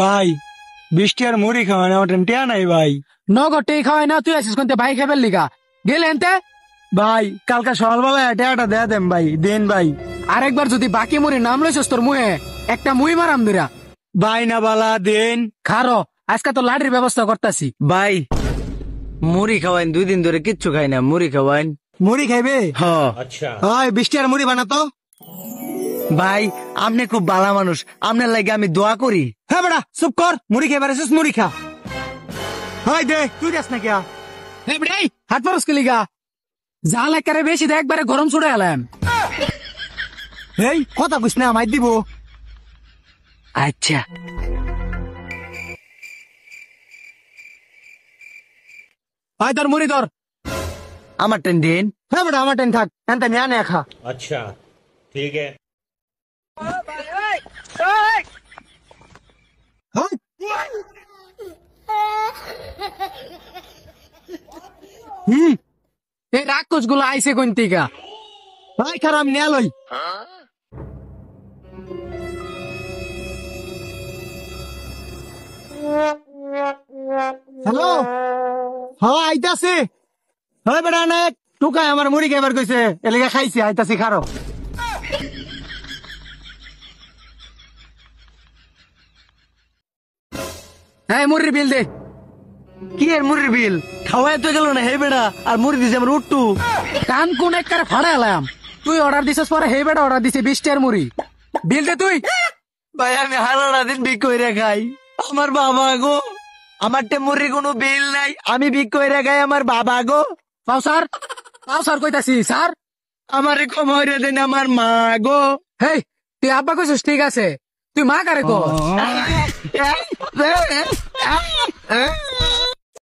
ভাই বৃষ্টি আর মুড়ি খাওয়াই না ওটা টিয়া নাই ভাই। নগদ খাওয়াই না, তুই আসিস কোনতে ভাই খাবার লিগা গেলে এনতে। ভাই কালকে সকালবেলায় টিয়াটা দিয়ে দেন ভাই, দেন ভাই। আরেকবার যদি বাকি মুড়ি নাম লইছস তোর মুহে একটা মুই মারাম দিরা। ভাই না বালা দেন। খারো আজকে তো লাড়ির ব্যবস্থা করতাছি। ভাই মুড়ি খাওয়াইন, 2 দিন ধরে কিচ্ছু খাই না, মুড়ি খাওয়াইন। মুড়ি খাইবে? আচ্ছা হয় বৃষ্টি আর মুড়ি বানাতো। ভাই আপনি খুব ভালো মানুষ, আপনার লাগে আমি দোয়া করি। হ্যাঁ বেটা চুপ কর, মুড়ি খাইবার এসেছিস মুড়ি খা। হয় দে তুই যাস না কিয়া? এই বেটাই হাত পারস কে লিগা? জাল একারে বেশি দে, একবারে গরম ছুড়ে এলাম। এই কথা কইস না, আমায় দিব। আচ্ছা ভাই তোর মুড়ি ধর। আমার টেন দিন। হ্যাঁ বেটা আমার টেন থাক, এনতে নিয়া নে খা। अच्छा ठीक है। এই রাক্ষস গুলো আইসে কোন থেকে? ভাই খারাপ নিয়া লই। হ্যালো হ্যাঁ আইতাছি। হয় বেটা না টুকাই আমার মুড়ি খাইবার কইছে, এলাকা খাইছি, আইতাছি খারো। হ্যাঁ মুড়ির বিল দে। কি এর মুড়ির বিল? খাওয়াই তো গেল না হে বেড়া, আর মুড়ি দিছে আমার উঠটু। কান কোন একবারে ফাড়া এলাম। তুই অর্ডার দিছিস পরে হে বেটা অর্ডার দিছে 20 টাকার মুড়ি। বিল দে তুই। ভাই আমি হারাটা দিন বিক কইরা খাই, আমার বাবা গো। আমার টে মুড়ি কোনো বিল নাই, আমি বিক কইরা খাই আমার বাবা গো। পাও স্যার কইতাছি স্যার। আমার কম হইরে দেন আমার মা গো। হেই তুই আব্বা কইছিস ঠিক আছে, তুই মা কারে কর।